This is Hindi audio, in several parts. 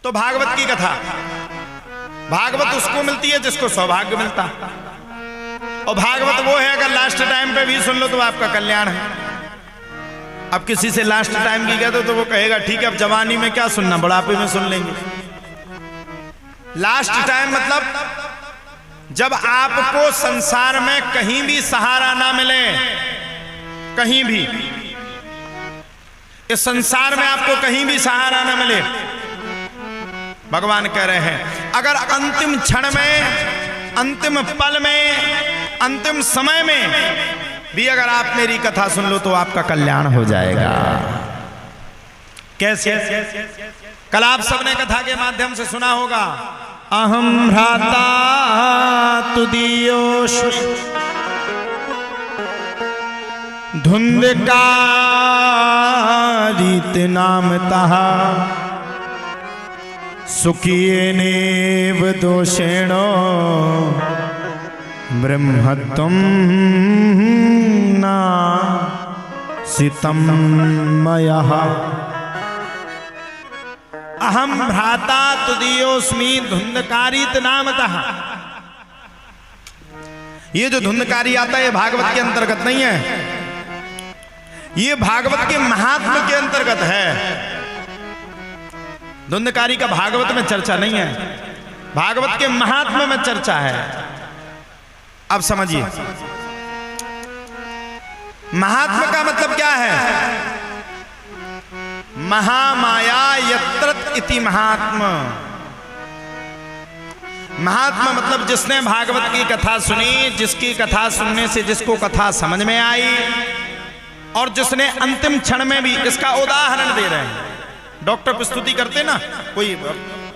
तो भागवत की कथा, भागवत उसको मिलती है जिसको सौभाग्य मिलता, और भागवत वो है अगर लास्ट टाइम पे भी सुन लो तो आपका कल्याण है। अब किसी से लास्ट टाइम की कहते तो वो कहेगा ठीक है अब जवानी में क्या सुनना, बुढ़ापे में सुन लेंगे। लास्ट टाइम मतलब जब आपको संसार में कहीं भी सहारा ना मिले, कहीं भी इस संसार में आपको कहीं भी सहारा ना मिले, भगवान कह रहे हैं अगर अंतिम क्षण में, अंतिम पल में, अंतिम समय में भी अगर आप मेरी कथा सुन लो तो आपका कल्याण हो जाएगा। कैसे? कल आप सबने कथा के माध्यम से सुना होगा, अहम भ्राता तुदीयोष धुंधकारित नामतः सुखियेनेव दोषेणो ब्रह्मत्वं नासितं मयः। अहम भ्राता तुदीयोस्मि धुंधकारित नामतः। ये जो धुंधकारी आता है ये भागवत के अंतर्गत नहीं है, ये भागवत के महात्म्य के अंतर्गत है। धुंधकारी का भागवत में चर्चा नहीं है, भागवत के महात्म्य में चर्चा है। अब समझिए महात्म्य का मतलब क्या है। महामाया यत्रत इति महात्मा। महात्मा मतलब जिसने भागवत की कथा सुनी, जिसकी कथा सुनने से जिसको कथा समझ में आई, और जिसने अंतिम क्षण में भी, इसका उदाहरण दे रहे हैं। डॉक्टर प्रस्तुति करते ना, कोई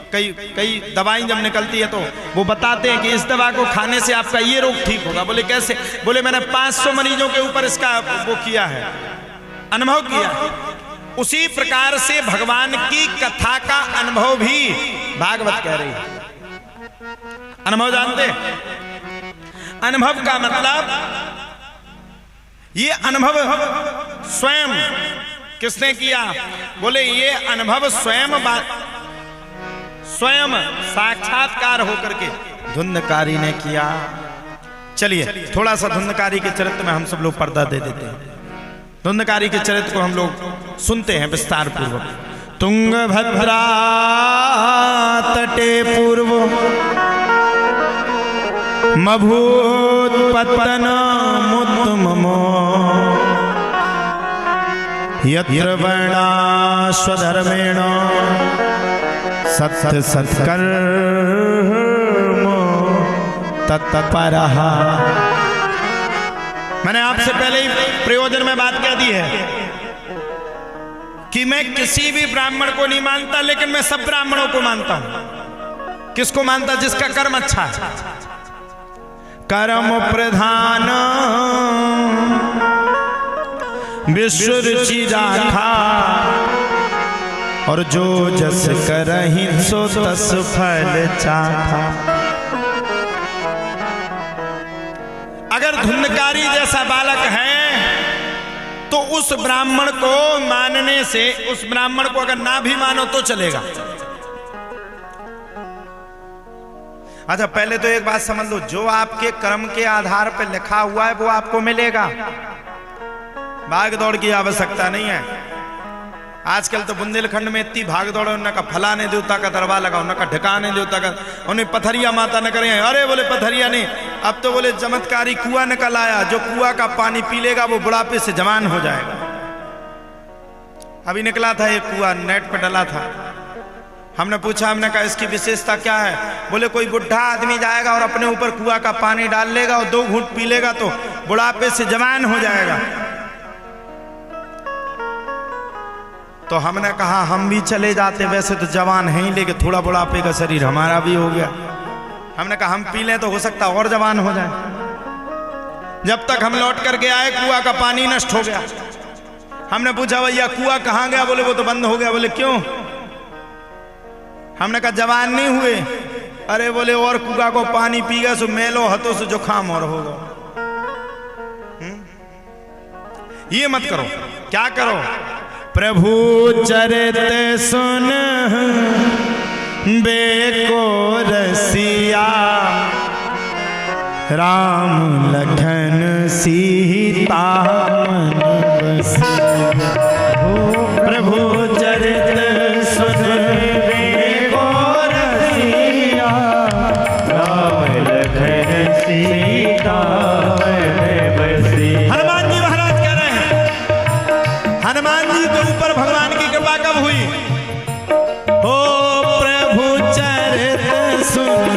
कई दवाएं जब निकलती है तो वो बताते हैं कि इस दवा को खाने से आपका ये रोग ठीक होगा। बोले कैसे? बोले मैंने 500 मरीजों के ऊपर इसका वो किया है, अनुभव किया। उसी प्रकार से भगवान की कथा का अनुभव भी भागवत कह रही है। अनुभव जानते? अनुभव का मतलब ये अनुभव स्वयं किसने किया? बोले ये अनुभव स्वयं साक्षात्कार होकर के धुंधकारी ने किया। चलिए थोड़ा सा धुंधकारी के चरित्र में हम सब लोग पर्दा दे देते हैं। धुंधकारी के चरित्र को हम लोग सुनते हैं विस्तार पूर्वक। तुंगभद्रा तटे पूर्व मभूत्पतन मुत्तमो यत्र वर्णाश्वधर्मेण सत्य सत्कर्म तत्परः। मैंने आपसे पहले ही प्रयोजन में बात कह दी है कि मैं किसी भी ब्राह्मण को नहीं मानता, लेकिन मैं सब ब्राह्मणों को मानता हूं। किसको मानता? जिसका कर्म अच्छा है। कर्म प्रधान विश्व रुचि राखा, और जो जस करहि सो तस फल चाखा। अगर धुंधकारी जैसा बालक है तो उस ब्राह्मण को मानने से, उस ब्राह्मण को अगर ना भी मानो तो चलेगा। अच्छा पहले तो एक बात समझ लो, जो आपके कर्म के आधार पर लिखा हुआ है वो आपको मिलेगा। भाग दौड़ की आवश्यकता नहीं है। आजकल तो बुंदेलखंड में इतनी भाग दौड़, उनका फलाने देवता का दरबार लगा, उनका ढिकाने देवता का, उन्हें पथरिया माता न करें। अरे बोले पथरिया नहीं, अब तो बोले चमत्कारी कुआं निकल आया, जो कुआं का पानी पी लेगा वो बुढ़ापे से जवान हो जाएगा। अभी निकला था ये कुआं, नेट पे डला था। हमने पूछा, हमने कहा इसकी विशेषता क्या है? बोले कोई बुढ़ा आदमी जाएगा और अपने ऊपर कुआं का पानी डाल लेगा और 2 घूंट पी लेगा तो बुढ़ापे से जवान हो जाएगा। तो हमने कहा हम भी चले जाते, वैसे तो जवान हैं ही, लेकिन थोड़ा बुढ़ापे का शरीर हमारा भी हो गया। हमने कहा हम पी लें तो हो सकता और जवान हो जाए। जब तक हम लौट करके आए कुआं का पानी नष्ट हो गया। हमने पूछा भैया कुआं कहाँ गया? बोले वो तो बंद हो गया। बोले क्यों? हमने कहा जवान नहीं हुए। अरे बोले और कुआं को पानी पी गया सो मेलो हथों से जुकाम और होगा। ये मत करो। क्या करो? प्रभु चरित सुन बेको रसिया राम लखन सीता मन बसिया। प्रभु चरित सुन बेको रसिया राम लखन सीता मन बसिया। हनुमान जी महाराज कह रहे हैं, हनुमान जी के ऊपर भगवान की कृपा कब हुई? हो प्रभु चरित सुन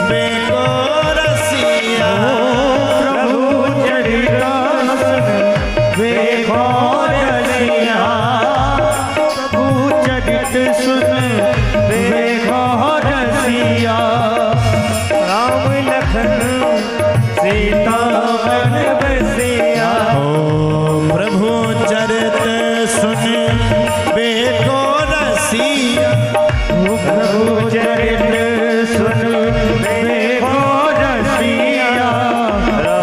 बेको रसिया। प्रभु चरित सुन बेको रसिया। प्रभु चरित सुन बेको रसिया। राम लखन सीता मन बसिया। हो प्रभु चरित सुन बेको रसिया। प्रभु चरित सुन बेको रसिया।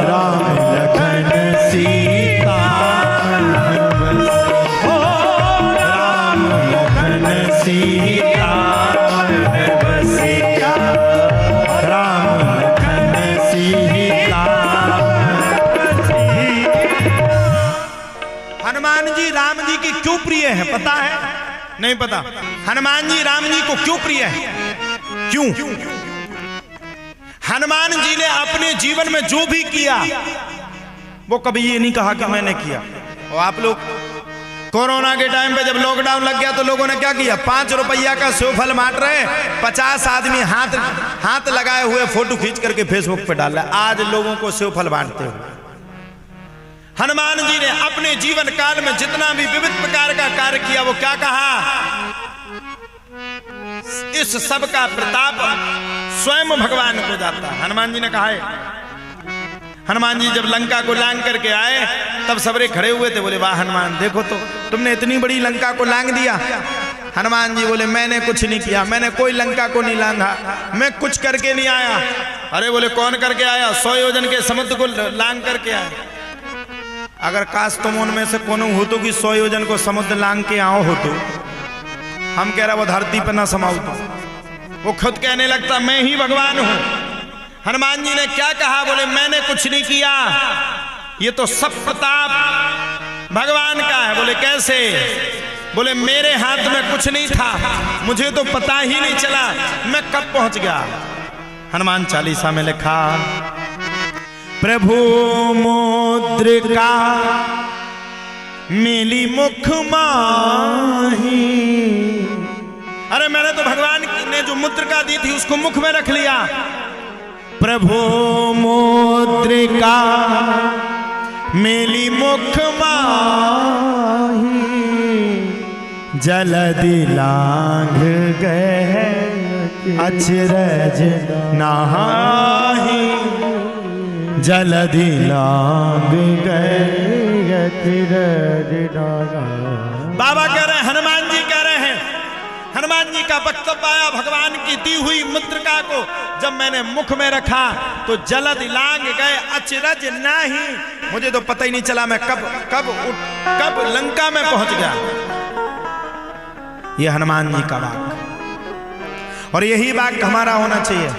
राम लखन सीता मन बसिया। राम लखन सीता मन बसिया। राम लखन सीता मन बसिया। हनुमान जी राम जी की क्यों प्रिय है पता है? नहीं पता। हनुमान जी राम जी को क्यों प्रिय है? क्यों? हनुमान जी ने अपने जीवन में जो भी किया वो कभी ये नहीं कहा कि मैंने किया। और आप लोग कोरोना के टाइम पे जब लॉकडाउन लग गया तो लोगों ने क्या किया? 5 रुपया का सेवफल बांट रहे, 50 आदमी हाथ लगाए हुए फोटो खींच करके फेसबुक पे डाल रहा है। आज लोगों को सेवफल बांटते हुए हनुमान जी ने अपने जीवन काल में जितना भी विविध प्रकार का कार्य किया वो क्या कहा? इस सब का प्रताप स्वयं भगवान को जाता है। हनुमान जी ने कहा है। हनुमान जी जब लंका को लांग करके आए तब सबरे खड़े हुए थे, बोले वाह हनुमान देखो तो तुमने इतनी बड़ी लंका को लांग दिया। हनुमान जी बोले मैंने कुछ नहीं किया, मैंने कोई लंका को नहीं लांघा, मैं कुछ करके नहीं आया। अरे बोले कौन करके आया? 100 योजन के समुद्र को लांग करके आया। अगर काश तुम उनमें से कोनो हो तो कि 100 योजन को समुद्र लांग के आओ हो तो हम कह रहा वो धरती पर ना समाओ तो वो खुद कहने लगता मैं ही भगवान हूं। हनुमान जी ने क्या कहा? बोले मैंने कुछ नहीं किया, ये तो सब प्रताप भगवान का है। बोले कैसे? बोले मेरे हाथ में कुछ नहीं था, मुझे तो पता ही नहीं चला मैं कब पहुंच गया। हनुमान चालीसा में लिखा प्रभु मुद्रिका मिली मुख माही। अरे मैंने तो भगवान ने जो मुद्रिका दी थी उसको मुख में रख लिया। प्रभु मुद्रिका मिली मुख माही। जलधि लांघ गए अचरज नहाही। जलधि लांघ गए अचरज नहाही। बाबा कह रहे हैं, हनुमान जी कह रहे हैं, हनुमान जी का वक्तव्य आया भगवान की दी हुई मुद्रिका को जब मैंने मुख में रखा तो जलधि लांघ गए अचरज नाही। मुझे तो पता ही नहीं चला मैं कब लंका में पहुंच गया। यह हनुमान जी का वाक्य और यही वाक्य हमारा होना चाहिए।